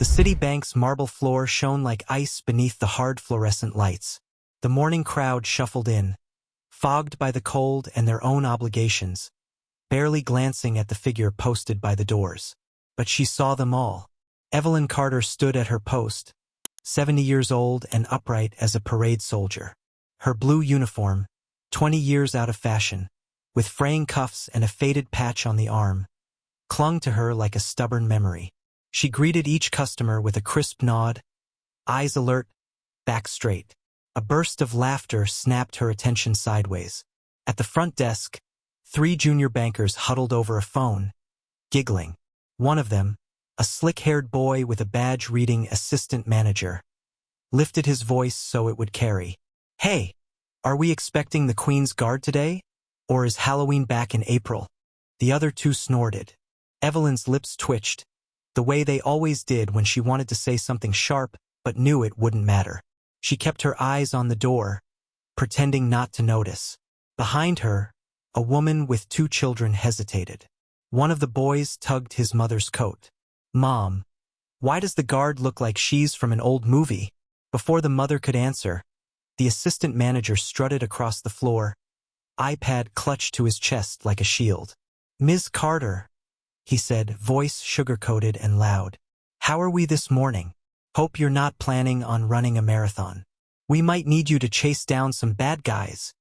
The Citibank's marble floor shone like ice beneath the hard fluorescent lights. The morning crowd shuffled in, fogged by the cold and their own obligations, barely glancing at the figure posted by the doors. But she saw them all. Evelyn Carter stood at her post, 70 years old and upright as a parade soldier. Her blue uniform, 20 years out of fashion, with fraying cuffs and a faded patch on the arm, clung to her like a stubborn memory. She greeted each customer with a crisp nod, eyes alert, back straight. A burst of laughter snapped her attention sideways. At the front desk, 3 junior bankers huddled over a phone, giggling. One of them, a slick-haired boy with a badge reading assistant manager, lifted his voice so it would carry. "Hey, are we expecting the Queen's Guard today? Or is Halloween back in April?" The other 2 snorted. Evelyn's lips twitched, the way they always did when she wanted to say something sharp but knew it wouldn't matter. She kept her eyes on the door, pretending not to notice. Behind her, a woman with 2 children hesitated. One of the boys tugged his mother's coat. "Mom, why does the guard look like she's from an old movie?" Before the mother could answer, the assistant manager strutted across the floor, iPad clutched to his chest like a shield. "Ms. Carter," he said, voice sugar-coated and loud. "How are we this morning? Hope you're not planning on running a marathon. We might need you to chase down some bad guys."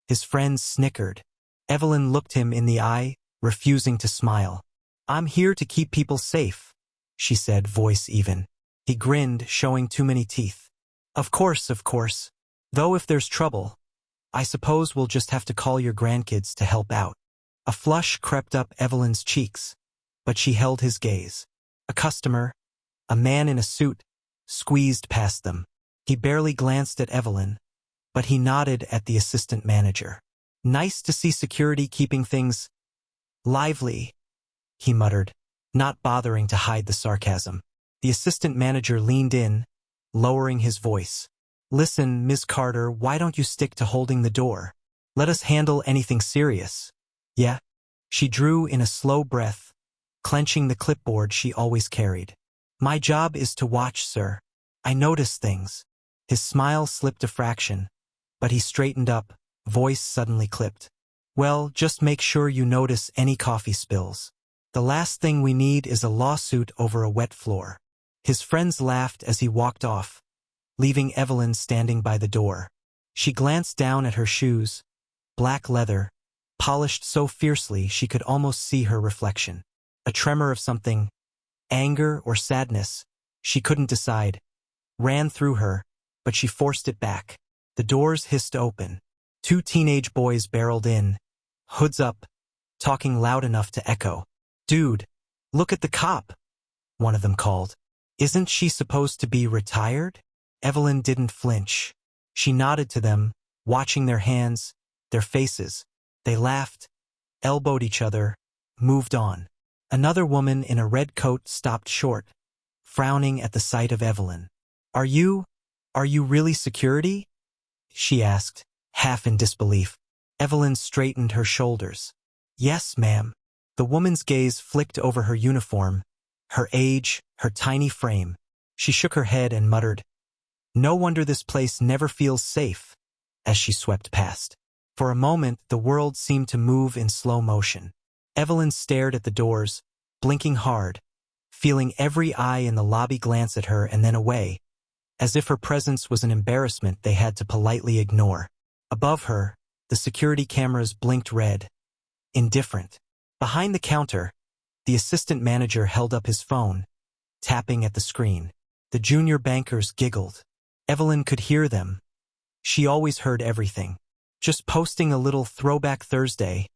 His friends snickered. Evelyn looked him in the eye, refusing to smile. "I'm here to keep people safe," she said, voice even. He grinned, showing too many teeth. Of course. Though if there's trouble, I suppose we'll just have to call your grandkids to help out." A flush crept up Evelyn's cheeks, but she held his gaze. A customer, a man in a suit, squeezed past them. He barely glanced at Evelyn, but he nodded at the assistant manager. "Nice to see security keeping things lively," he muttered, not bothering to hide the sarcasm. The assistant manager leaned in, lowering his voice. "Listen, Ms. Carter, why don't you stick to holding the door? Let us handle anything serious." "Yeah?" She drew in a slow breath, clenching the clipboard she always carried. "My job is to watch, sir. I notice things." His smile slipped a fraction, but he straightened up, voice suddenly clipped. "Well, just make sure you notice any coffee spills. The last thing we need is a lawsuit over a wet floor." His friends laughed as he walked off, leaving Evelyn standing by the door. She glanced down at her shoes, black leather, polished so fiercely she could almost see her reflection. A tremor of something, anger or sadness, she couldn't decide, ran through her, but she forced it back. The doors hissed open. 2 teenage boys barreled in, hoods up, talking loud enough to echo. "Dude, look at the cop," one of them called. "Isn't she supposed to be retired?" Evelyn didn't flinch. She nodded to them, watching their hands, their faces. They laughed, elbowed each other, moved on. Another woman in a red coat stopped short, frowning at the sight of Evelyn. Are you really security?" she asked, half in disbelief. Evelyn straightened her shoulders. "Yes, ma'am." The woman's gaze flicked over her uniform, her age, her tiny frame. She shook her head and muttered, "No wonder this place never feels safe," as she swept past. For a moment, the world seemed to move in slow motion. Evelyn stared at the doors, blinking hard, feeling every eye in the lobby glance at her and then away, as if her presence was an embarrassment they had to politely ignore. Above her, the security cameras blinked red, indifferent. Behind the counter, the assistant manager held up his phone, tapping at the screen. The junior bankers giggled. Evelyn could hear them. She always heard everything. "Just posting a little throwback Thursday,"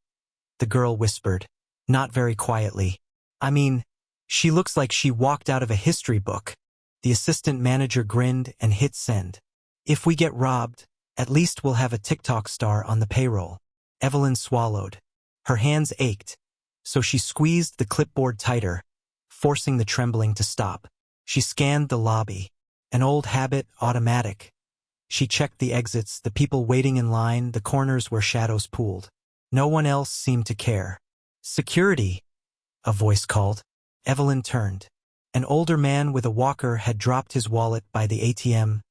the girl whispered, not very quietly. "I mean, she looks like she walked out of a history book." The assistant manager grinned and hit send. "If we get robbed, at least we'll have a TikTok star on the payroll." Evelyn swallowed. Her hands ached, so she squeezed the clipboard tighter, forcing the trembling to stop. She scanned the lobby. An old habit, automatic. She checked the exits, the people waiting in line, the corners where shadows pooled. No one else seemed to care. "Security," a voice called. Evelyn turned. An older man with a walker had dropped his wallet by the ATM,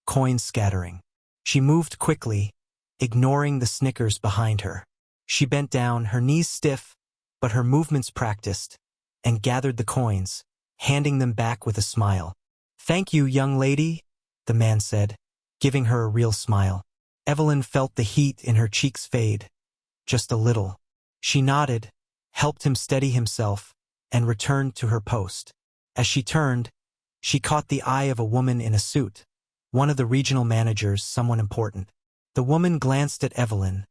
coins scattering. She moved quickly, ignoring the snickers behind her. She bent down, her knees stiff, but her movements practiced, and gathered the coins, handing them back with a smile. "Thank you, young lady," the man said, giving her a real smile. Evelyn felt the heat in her cheeks fade, just a little. She nodded, helped him steady himself, and returned to her post. As she turned, she caught the eye of a woman in a suit, one of the regional managers, someone important. The woman glanced at Evelyn,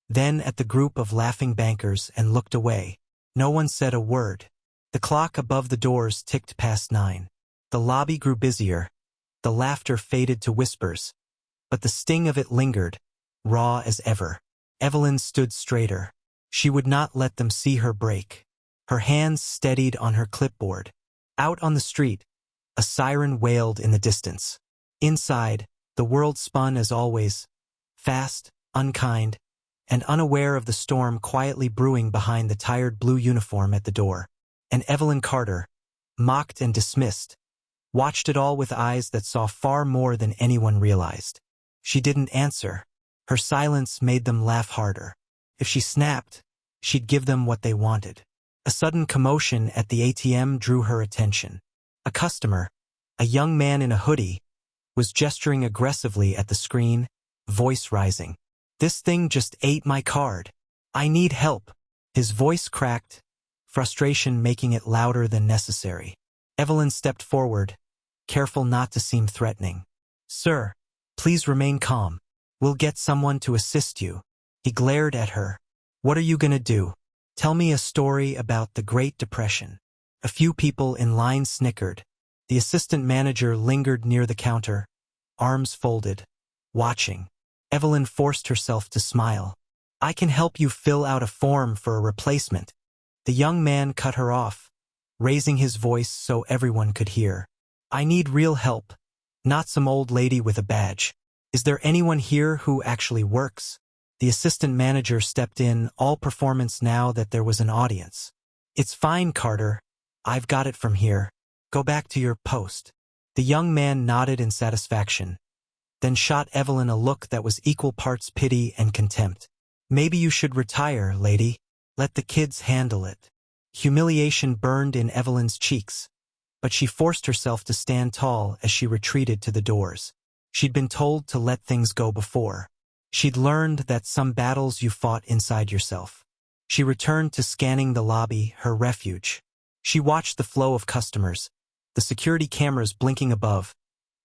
then at the group of laughing bankers and looked away. No one said a word. The clock above the doors ticked past 9. The lobby grew busier. The laughter faded to whispers, but the sting of it lingered, raw as ever. Evelyn stood straighter. She would not let them see her break. Her hands steadied on her clipboard. Out on the street, a siren wailed in the distance. Inside, the world spun as always, fast, unkind, and unaware of the storm quietly brewing behind the tired blue uniform at the door. And Evelyn Carter, mocked and dismissed, watched it all with eyes that saw far more than anyone realized. She didn't answer. Her silence made them laugh harder. If she snapped, she'd give them what they wanted. A sudden commotion at the ATM drew her attention. A customer, a young man in a hoodie, was gesturing aggressively at the screen, voice rising. "This thing just ate my card. I need help." His voice cracked, frustration making it louder than necessary. Evelyn stepped forward, careful not to seem threatening. "Sir, please remain calm. We'll get someone to assist you." He glared at her. "What are you gonna do? Tell me a story about the Great Depression." A few people in line snickered. The assistant manager lingered near the counter, arms folded, watching. Evelyn forced herself to smile. "I can help you fill out a form for a replacement." The young man cut her off, raising his voice so everyone could hear. "I need real help, not some old lady with a badge. Is there anyone here who actually works?" The assistant manager stepped in, all performance now that there was an audience. "It's fine, Carter. I've got it from here. Go back to your post." The young man nodded in satisfaction, then shot Evelyn a look that was equal parts pity and contempt. "Maybe you should retire, lady. Let the kids handle it." Humiliation burned in Evelyn's cheeks, but she forced herself to stand tall as she retreated to the doors. She'd been told to let things go before. She'd learned that some battles you fought inside yourself. She returned to scanning the lobby, her refuge. She watched the flow of customers, the security cameras blinking above,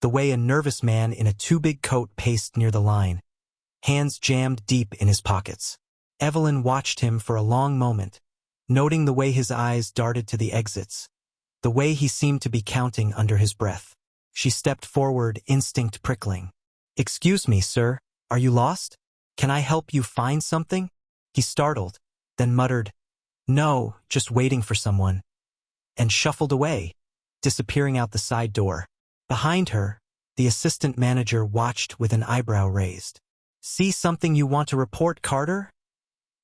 the way a nervous man in a too-big coat paced near the line, hands jammed deep in his pockets. Evelyn watched him for a long moment, noting the way his eyes darted to the exits, the way he seemed to be counting under his breath. She stepped forward, instinct prickling. "Excuse me, sir. Are you lost? Can I help you find something?" He startled, then muttered, "No, just waiting for someone," and shuffled away, disappearing out the side door. Behind her, the assistant manager watched with an eyebrow raised. "See something you want to report, Carter?"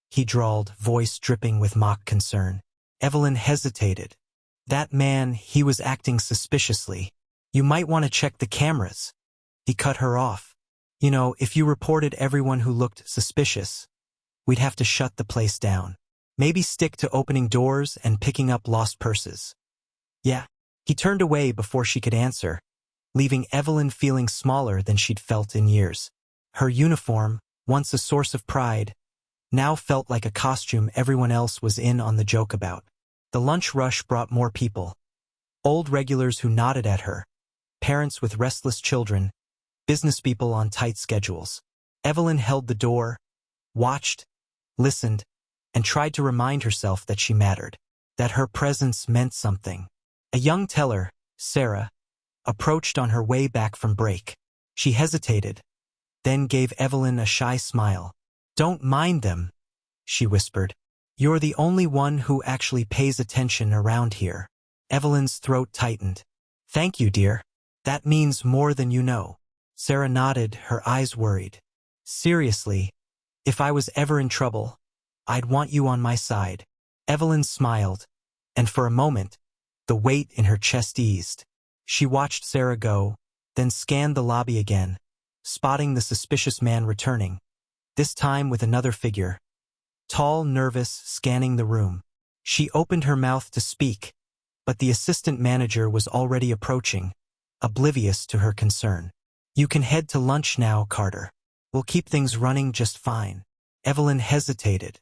he drawled, voice dripping with mock concern. Evelyn hesitated. That man, he was acting suspiciously. "You might want to check the cameras." He cut her off. "You know, if you reported everyone who looked suspicious, we'd have to shut the place down. Maybe stick to opening doors and picking up lost purses." "Yeah." He turned away before she could answer, leaving Evelyn feeling smaller than she'd felt in years. Her uniform, once a source of pride, now felt like a costume everyone else was in on the joke about. The lunch rush brought more people. Old regulars who nodded at her, parents with restless children, business people on tight schedules. Evelyn held the door, watched, listened, and tried to remind herself that she mattered, that her presence meant something. A young teller, Sarah, approached on her way back from break. She hesitated, then gave Evelyn a shy smile. "Don't mind them," she whispered. "You're the only one who actually pays attention around here." Evelyn's throat tightened. "Thank you, dear. That means more than you know." Sarah nodded, her eyes worried. "Seriously, if I was ever in trouble, I'd want you on my side." Evelyn smiled, and for a moment, the weight in her chest eased. She watched Sarah go, then scanned the lobby again, spotting the suspicious man returning, this time with another figure. Tall, nervous, scanning the room. She opened her mouth to speak, but the assistant manager was already approaching, oblivious to her concern. "You can head to lunch now, Carter. We'll keep things running just fine." Evelyn hesitated.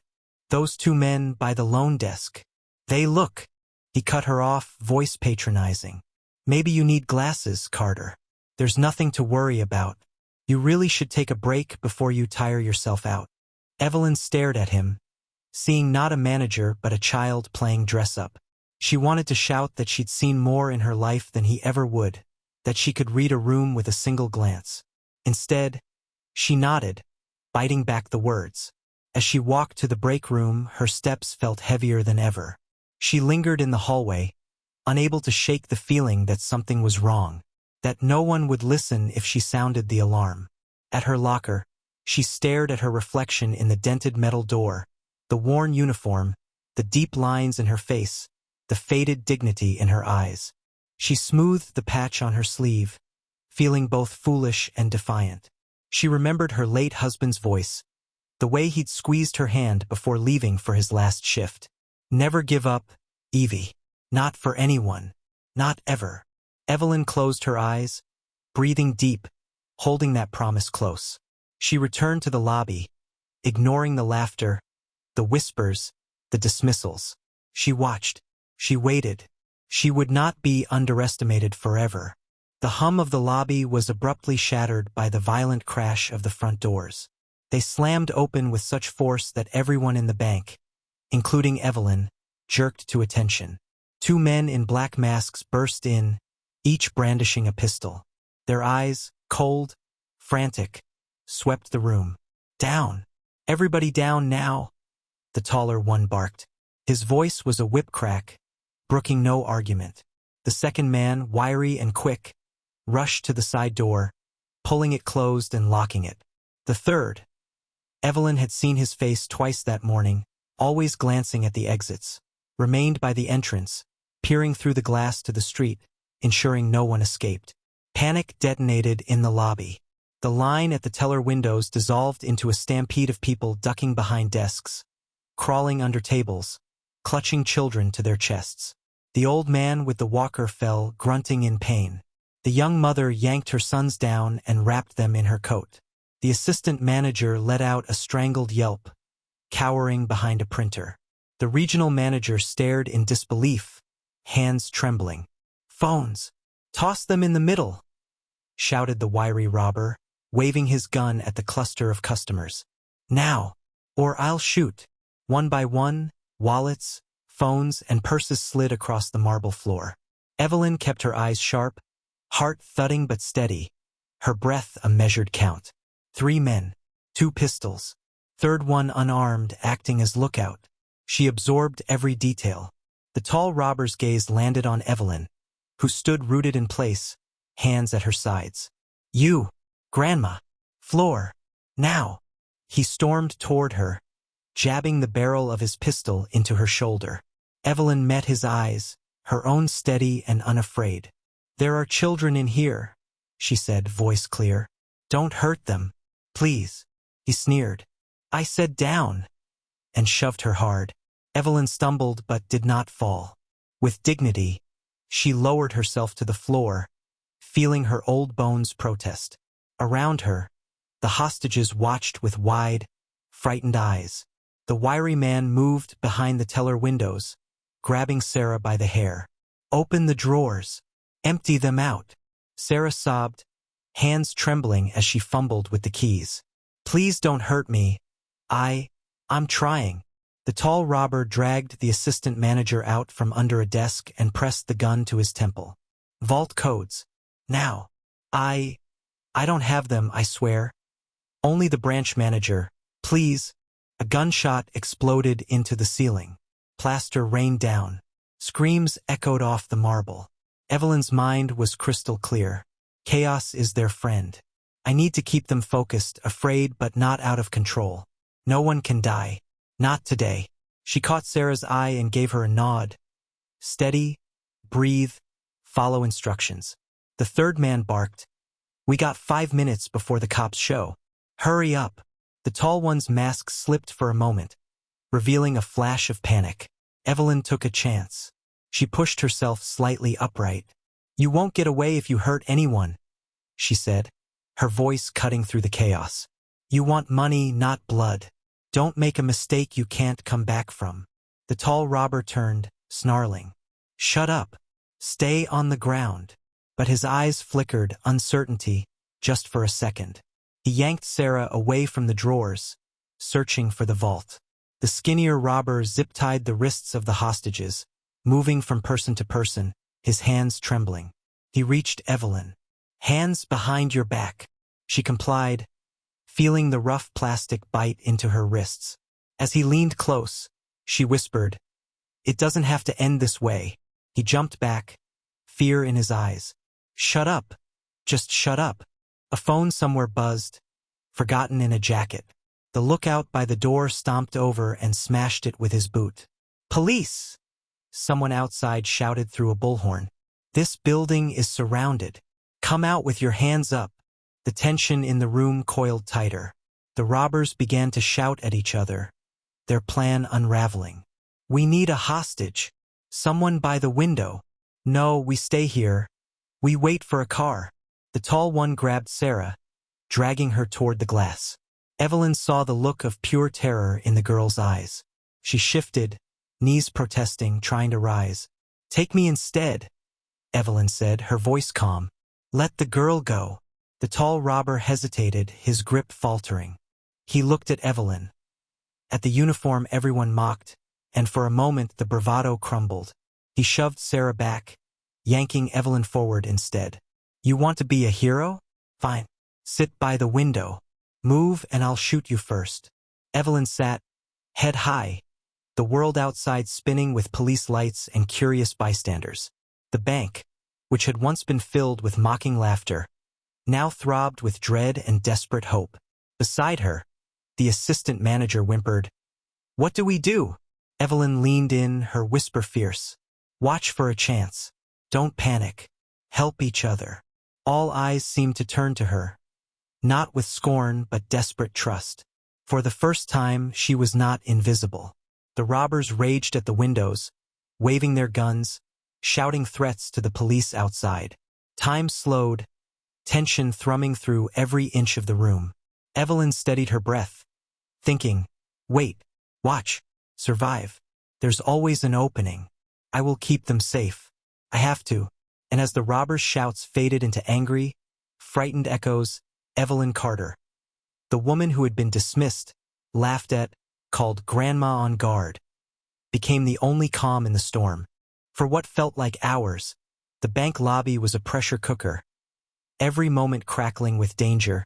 "Those two men by the loan desk. They look." He cut her off, voice patronizing. "Maybe you need glasses, Carter. There's nothing to worry about. You really should take a break before you tire yourself out." Evelyn stared at him, seeing not a manager but a child playing dress-up. She wanted to shout that she'd seen more in her life than he ever would, that she could read a room with a single glance. Instead, she nodded, biting back the words. As she walked to the break room, her steps felt heavier than ever. She lingered in the hallway, unable to shake the feeling that something was wrong, that no one would listen if she sounded the alarm. At her locker, she stared at her reflection in the dented metal door, the worn uniform, the deep lines in her face, the faded dignity in her eyes. She smoothed the patch on her sleeve, feeling both foolish and defiant. She remembered her late husband's voice, the way he'd squeezed her hand before leaving for his last shift. "Never give up, Evie. Not for anyone. Not ever." Evelyn closed her eyes, breathing deep, holding that promise close. She returned to the lobby, ignoring the laughter, the whispers, the dismissals. She watched. She waited. She would not be underestimated forever. The hum of the lobby was abruptly shattered by the violent crash of the front doors. They slammed open with such force that everyone in the bank, including Evelyn, jerked to attention. Two men in black masks burst in, each brandishing a pistol. Their eyes, cold, frantic, swept the room. "Down! Everybody down now!" the taller one barked. His voice was a whip crack, brooking no argument. The second man, wiry and quick, rushed to the side door, pulling it closed and locking it. The third, Evelyn had seen his face twice that morning, always glancing at the exits, remained by the entrance, peering through the glass to the street, ensuring no one escaped. Panic detonated in the lobby. The line at the teller windows dissolved into a stampede of people ducking behind desks, crawling under tables, clutching children to their chests. The old man with the walker fell, grunting in pain. The young mother yanked her sons down and wrapped them in her coat. The assistant manager let out a strangled yelp, cowering behind a printer. The regional manager stared in disbelief, hands trembling. "Phones! Toss them in the middle!" shouted the wiry robber, waving his gun at the cluster of customers. "Now, or I'll shoot." One by one, wallets, phones, and purses slid across the marble floor. Evelyn kept her eyes sharp, heart thudding but steady, her breath a measured count. 3 men, 2 pistols, third one unarmed, acting as lookout. She absorbed every detail. The tall robber's gaze landed on Evelyn, who stood rooted in place, hands at her sides. "You, Grandma, floor, now!" He stormed toward her, jabbing the barrel of his pistol into her shoulder. Evelyn met his eyes, her own steady and unafraid. "There are children in here," she said, voice clear. "Don't hurt them, please." He sneered. "I said down," and shoved her hard. Evelyn stumbled but did not fall. With dignity, she lowered herself to the floor, feeling her old bones protest. Around her, the hostages watched with wide, frightened eyes. The wiry man moved behind the teller windows, grabbing Sarah by the hair. "Open the drawers. Empty them out." Sarah sobbed, hands trembling as she fumbled with the keys. "Please don't hurt me. I'm trying." The tall robber dragged the assistant manager out from under a desk and pressed the gun to his temple. "Vault codes. Now." I don't have them, I swear." "Only the branch manager. Please." A gunshot exploded into the ceiling. Plaster rained down. Screams echoed off the marble. Evelyn's mind was crystal clear. Chaos is their friend. I need to keep them focused, afraid but not out of control. No one can die. Not today. She caught Sarah's eye and gave her a nod. Steady, breathe, follow instructions. The third man barked. We got 5 minutes before the cops show. Hurry up. The tall one's mask slipped for a moment, revealing a flash of panic. Evelyn took a chance. She pushed herself slightly upright. You won't get away if you hurt anyone, she said, her voice cutting through the chaos. You want money, not blood. Don't make a mistake you can't come back from. The tall robber turned, snarling. Shut up. Stay on the ground. But his eyes flickered uncertainty just for a second. He yanked Sarah away from the drawers, searching for the vault. The skinnier robber zip-tied the wrists of the hostages, moving from person to person, his hands trembling. He reached Evelyn. Hands behind your back. She complied, feeling the rough plastic bite into her wrists. As he leaned close, she whispered, It doesn't have to end this way. He jumped back, fear in his eyes. Shut up. Just shut up. A phone somewhere buzzed, forgotten in a jacket. The lookout by the door stomped over and smashed it with his boot. Police! Someone outside shouted through a bullhorn. This building is surrounded. Come out with your hands up. The tension in the room coiled tighter. The robbers began to shout at each other, their plan unraveling. We need a hostage. Someone by the window. No, we stay here. We wait for a car. The tall one grabbed Sarah, dragging her toward the glass. Evelyn saw the look of pure terror in the girl's eyes. She shifted, knees protesting, trying to rise. Take me instead, Evelyn said, her voice calm. Let the girl go. The tall robber hesitated, his grip faltering. He looked at Evelyn. At the uniform everyone mocked, and for a moment the bravado crumbled. He shoved Sarah back, yanking Evelyn forward instead. You want to be a hero? Fine. Sit by the window. Move and I'll shoot you first. Evelyn sat, head high, the world outside spinning with police lights and curious bystanders. The bank, which had once been filled with mocking laughter, now throbbed with dread and desperate hope. Beside her, the assistant manager whimpered, What do we do? Evelyn leaned in, her whisper fierce. Watch for a chance. Don't panic. Help each other. All eyes seemed to turn to her, not with scorn but desperate trust. For the first time, she was not invisible. The robbers raged at the windows, waving their guns, shouting threats to the police outside. Time slowed, tension thrumming through every inch of the room. Evelyn steadied her breath, thinking, Wait, watch, survive. There's always an opening. I will keep them safe. I have to. And as the robbers' shouts faded into angry, frightened echoes, Evelyn Carter, the woman who had been dismissed, laughed at, called Grandma on guard, became the only calm in the storm. For what felt like hours, the bank lobby was a pressure cooker, every moment crackling with danger,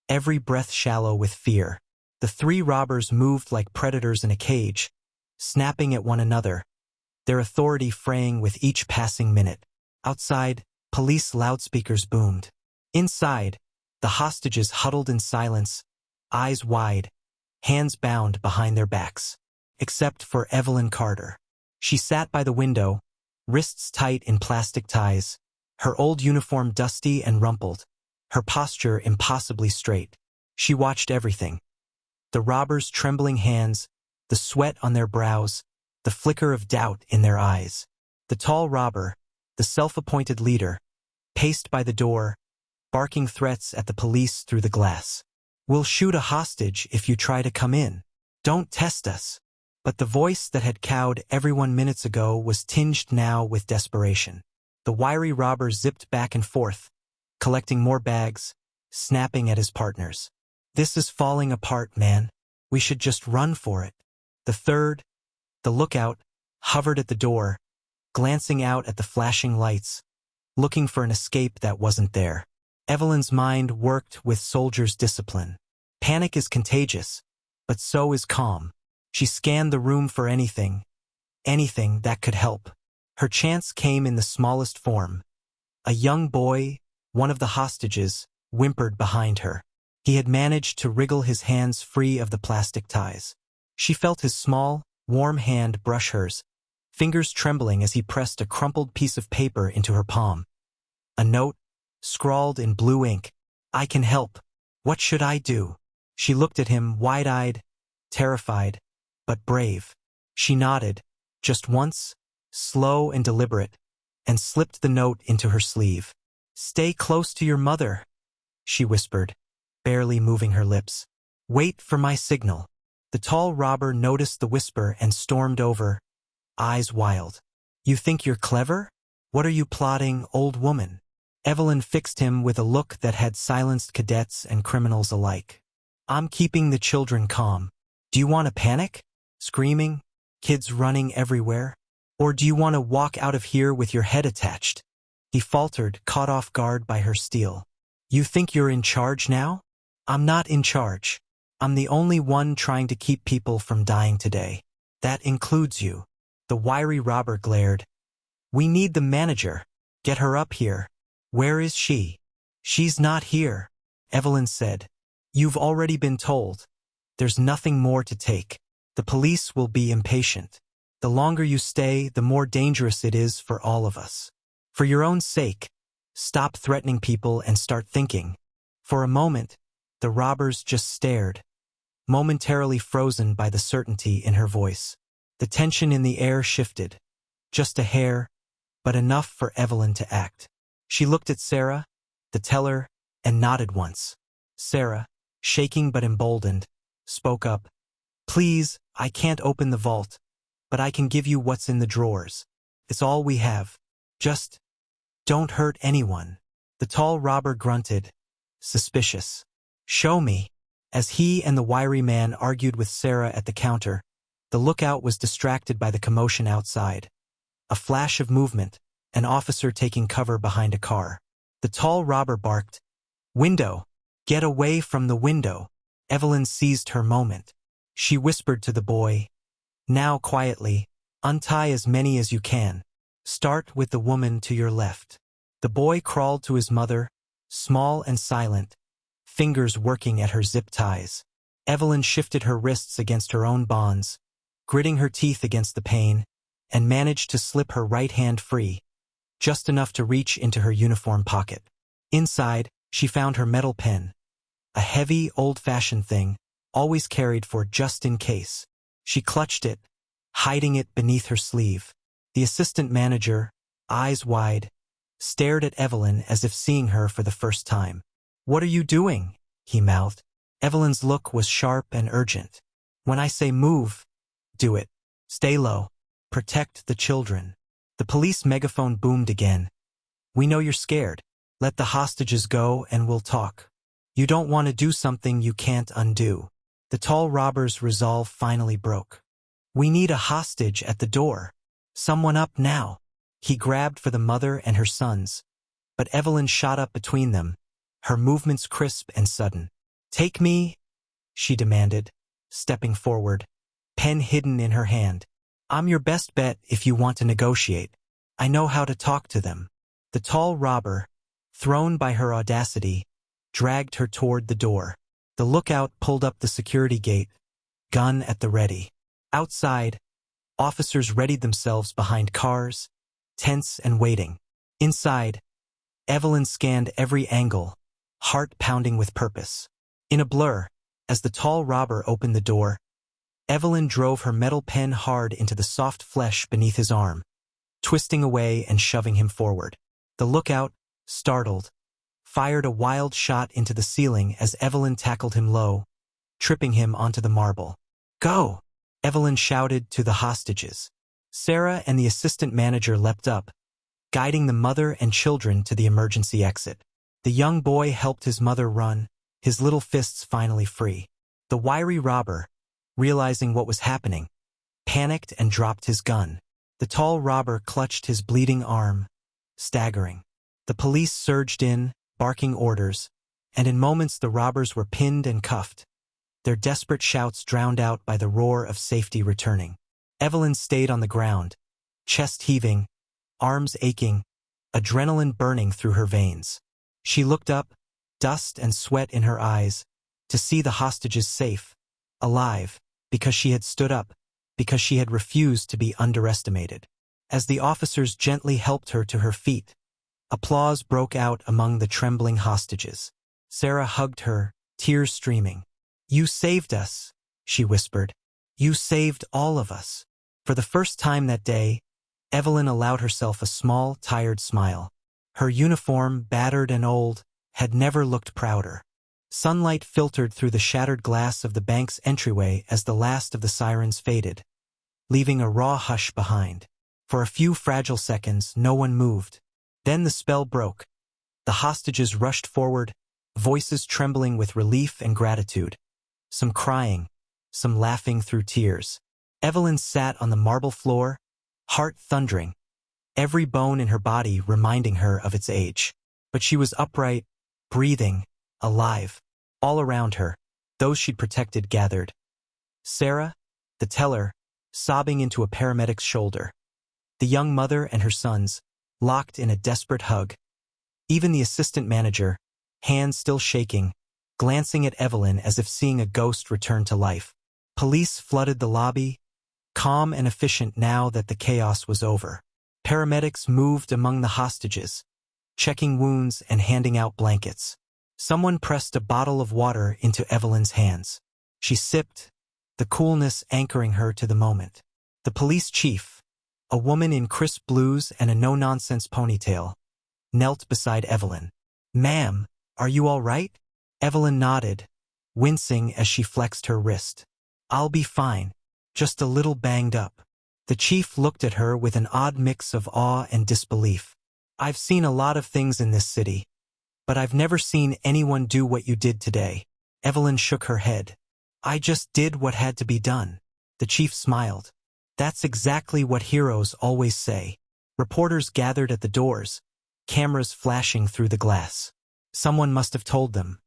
every breath shallow with fear. The three robbers moved like predators in a cage, snapping at one another, their authority fraying with each passing minute. Outside, police loudspeakers boomed. Inside, the hostages huddled in silence, eyes wide, hands bound behind their backs. Except for Evelyn Carter. She sat by the window, wrists tight in plastic ties, her old uniform dusty and rumpled, her posture impossibly straight. She watched everything. The robbers' trembling hands, the sweat on their brows, the flicker of doubt in their eyes. The tall robber, the self-appointed leader, paced by the door, barking threats at the police through the glass. We'll shoot a hostage if you try to come in. Don't test us. But the voice that had cowed everyone minutes ago was tinged now with desperation. The wiry robber zipped back and forth, collecting more bags, snapping at his partners. This is falling apart, man. We should just run for it. The third, the lookout, hovered at the door, glancing out at the flashing lights, looking for an escape that wasn't there. Evelyn's mind worked with soldier's discipline. Panic is contagious, but so is calm. She scanned the room for anything that could help. Her chance came in the smallest form. A young boy, one of the hostages, whimpered behind her. He had managed to wriggle his hands free of the plastic ties. She felt his small, warm hand brush hers, fingers trembling as he pressed a crumpled piece of paper into her palm. A note, scrawled in blue ink. "I can help. What should I do?" She looked at him, wide-eyed, terrified, but brave. She nodded, just once, slow and deliberate, and slipped the note into her sleeve. "Stay close to your mother," she whispered, barely moving her lips. "Wait for my signal." The tall robber noticed the whisper and stormed over, eyes wild. "You think you're clever? What are you plotting, old woman?" Evelyn fixed him with a look that had silenced cadets and criminals alike. "I'm keeping the children calm. Do you want to panic? Screaming? Kids running everywhere? Or do you want to walk out of here with your head attached?" He faltered, caught off guard by her steel. "You think you're in charge now? I'm not in charge. I'm the only one trying to keep people from dying today. That includes you." The wiry robber glared. "We need the manager. Get her up here." "Where is she?" "She's not here," Evelyn said. "You've already been told. There's nothing more to take. The police will be impatient. The longer you stay, the more dangerous it is for all of us. For your own sake, stop threatening people and start thinking." For a moment, the robbers just stared, momentarily frozen by the certainty in her voice. The tension in the air shifted, just a hair, but enough for Evelyn to act. She looked at Sarah, the teller, and nodded once. Sarah, shaking but emboldened, spoke up. "Please, I can't open the vault, but I can give you what's in the drawers. It's all we have. Just don't hurt anyone." The tall robber grunted, suspicious. "Show me." As he and the wiry man argued with Sarah at the counter, the lookout was distracted by the commotion outside. A flash of movement, an officer taking cover behind a car. The tall robber barked, "Window! Get away from the window!" Evelyn seized her moment. She whispered to the boy, "Now quietly, untie as many as you can. Start with the woman to your left." The boy crawled to his mother, small and silent, fingers working at her zip ties. Evelyn shifted her wrists against her own bonds, gritting her teeth against the pain, and managed to slip her right hand free, just enough to reach into her uniform pocket. Inside, she found her metal pen, a heavy, old-fashioned thing, always carried for just in case. She clutched it, hiding it beneath her sleeve. The assistant manager, eyes wide, stared at Evelyn as if seeing her for the first time. "What are you doing?" he mouthed. Evelyn's look was sharp and urgent. "When I say move, do it. Stay low. Protect the children." The police megaphone boomed again. "We know you're scared. Let the hostages go and we'll talk. You don't want to do something you can't undo." The tall robber's resolve finally broke. "We need a hostage at the door. Someone up now." He grabbed for the mother and her sons, but Evelyn shot up between them, her movements crisp and sudden. "Take me," she demanded, stepping forward, pen hidden in her hand. "I'm your best bet if you want to negotiate. I know how to talk to them." The tall robber, thrown by her audacity, dragged her toward the door. The lookout pulled up the security gate, gun at the ready. Outside, officers readied themselves behind cars, tense and waiting. Inside, Evelyn scanned every angle, heart pounding with purpose. In a blur, as the tall robber opened the door, Evelyn drove her metal pen hard into the soft flesh beneath his arm, twisting away and shoving him forward. The lookout, startled, fired a wild shot into the ceiling as Evelyn tackled him low, tripping him onto the marble. "Go!" Evelyn shouted to the hostages. Sarah and the assistant manager leapt up, guiding the mother and children to the emergency exit. The young boy helped his mother run, his little fists finally free. The wiry robber, realizing what was happening, panicked and dropped his gun. The tall robber clutched his bleeding arm, staggering. The police surged in, barking orders, and in moments the robbers were pinned and cuffed, their desperate shouts drowned out by the roar of safety returning. Evelyn stayed on the ground, chest heaving, arms aching, adrenaline burning through her veins. She looked up, dust and sweat in her eyes, to see the hostages safe, alive, because she had stood up, because she had refused to be underestimated. As the officers gently helped her to her feet, applause broke out among the trembling hostages. Sarah hugged her, tears streaming. "You saved us," she whispered. "You saved all of us." For the first time that day, Evelyn allowed herself a small, tired smile. Her uniform, battered and old, had never looked prouder. Sunlight filtered through the shattered glass of the bank's entryway as the last of the sirens faded, leaving a raw hush behind. For a few fragile seconds, no one moved. Then the spell broke. The hostages rushed forward, voices trembling with relief and gratitude. Some crying, some laughing through tears. Evelyn sat on the marble floor, heart thundering, every bone in her body reminding her of its age. But she was upright, breathing, alive. All around her, those she'd protected gathered. Sarah, the teller, sobbing into a paramedic's shoulder. The young mother and her sons, locked in a desperate hug. Even the assistant manager, hands still shaking, glancing at Evelyn as if seeing a ghost return to life. Police flooded the lobby, calm and efficient now that the chaos was over. Paramedics moved among the hostages, checking wounds and handing out blankets. Someone pressed a bottle of water into Evelyn's hands. She sipped, the coolness anchoring her to the moment. The police chief, a woman in crisp blues and a no-nonsense ponytail, knelt beside Evelyn. "Ma'am, are you all right?" Evelyn nodded, wincing as she flexed her wrist. "I'll be fine, just a little banged up." The chief looked at her with an odd mix of awe and disbelief. "I've seen a lot of things in this city, but I've never seen anyone do what you did today." Evelyn shook her head. "I just did what had to be done." The chief smiled. "That's exactly what heroes always say." Reporters gathered at the doors, cameras flashing through the glass. Someone must have told them.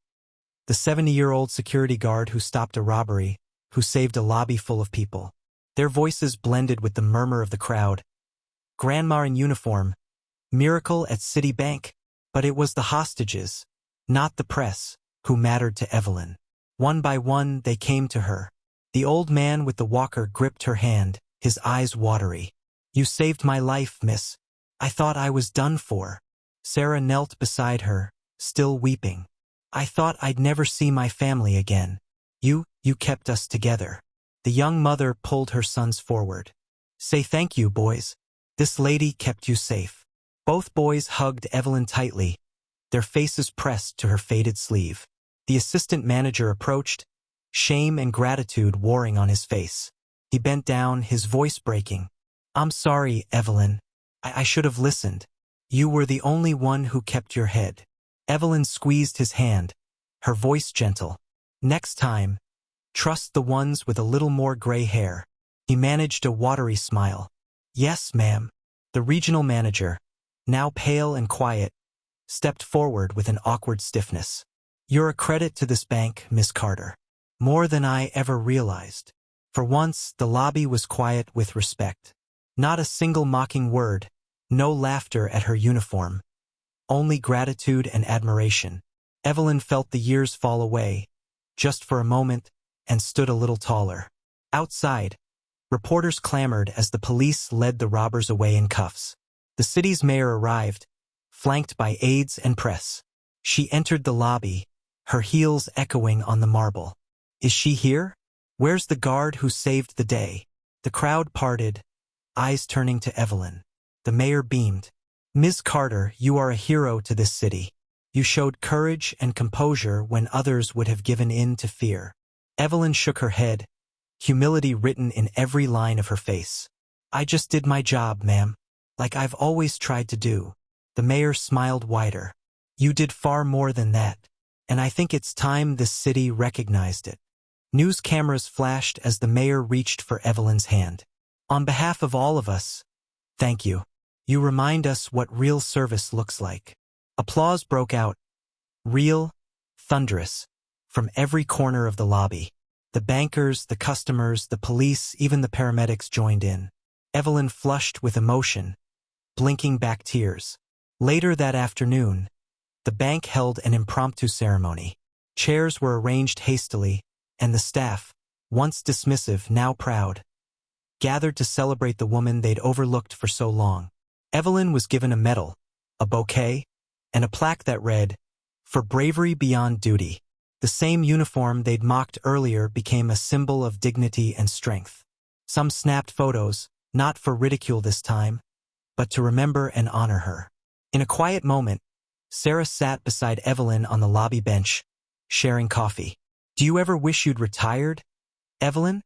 The 70-year-old security guard who stopped a robbery, who saved a lobby full of people. Their voices blended with the murmur of the crowd. Grandma in uniform, miracle at Citibank. But it was the hostages, not the press, who mattered to Evelyn. One by one, they came to her. The old man with the walker gripped her hand, his eyes watery. "You saved my life, miss. I thought I was done for." Sarah knelt beside her, still weeping. "I thought I'd never see my family again. You kept us together." The young mother pulled her sons forward. "Say thank you, boys. This lady kept you safe." Both boys hugged Evelyn tightly, their faces pressed to her faded sleeve. The assistant manager approached, shame and gratitude warring on his face. He bent down, his voice breaking. "I'm sorry, Evelyn. I should have listened. You were the only one who kept your head." Evelyn squeezed his hand, her voice gentle. "Next time, trust the ones with a little more gray hair." He managed a watery smile. "Yes, ma'am." The regional manager, now pale and quiet, stepped forward with an awkward stiffness. "You're a credit to this bank, Miss Carter. More than I ever realized." For once, the lobby was quiet with respect. Not a single mocking word, no laughter at her uniform. Only gratitude and admiration. Evelyn felt the years fall away, just for a moment, and stood a little taller. Outside, reporters clamored as the police led the robbers away in cuffs. The city's mayor arrived, flanked by aides and press. She entered the lobby, her heels echoing on the marble. "Is she here? Where's the guard who saved the day?" The crowd parted, eyes turning to Evelyn. The mayor beamed. "Ms. Carter, you are a hero to this city. You showed courage and composure when others would have given in to fear." Evelyn shook her head, humility written in every line of her face. "I just did my job, ma'am. Like I've always tried to do." The mayor smiled wider. "You did far more than that, and I think it's time this city recognized it." News cameras flashed as the mayor reached for Evelyn's hand. "On behalf of all of us, thank you. You remind us what real service looks like." Applause broke out, real, thunderous, from every corner of the lobby. The bankers, the customers, the police, even the paramedics joined in. Evelyn flushed with emotion, blinking back tears. Later that afternoon, the bank held an impromptu ceremony. Chairs were arranged hastily, and the staff, once dismissive, now proud, gathered to celebrate the woman they'd overlooked for so long. Evelyn was given a medal, a bouquet, and a plaque that read, "For bravery beyond duty." The same uniform they'd mocked earlier became a symbol of dignity and strength. Some snapped photos, not for ridicule this time, but to remember and honor her. In a quiet moment, Sarah sat beside Evelyn on the lobby bench, sharing coffee. "Do you ever wish you'd retired, Evelyn?"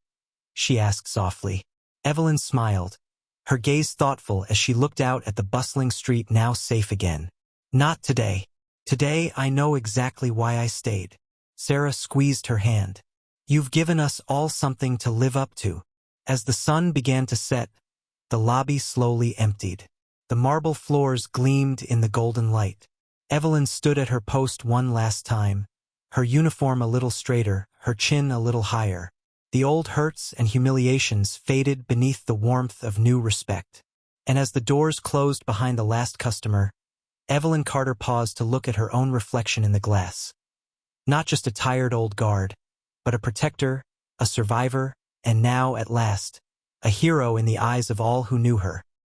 she asked softly. Evelyn smiled, her gaze thoughtful as she looked out at the bustling street now safe again. "Not today. Today I know exactly why I stayed." Sarah squeezed her hand. "You've given us all something to live up to." As the sun began to set, the lobby slowly emptied. The marble floors gleamed in the golden light. Evelyn stood at her post one last time, her uniform a little straighter, her chin a little higher. The old hurts and humiliations faded beneath the warmth of new respect. And as the doors closed behind the last customer, Evelyn Carter paused to look at her own reflection in the glass. Not just a tired old guard, but a protector, a survivor, and now, at last, a hero in the eyes of all who knew her.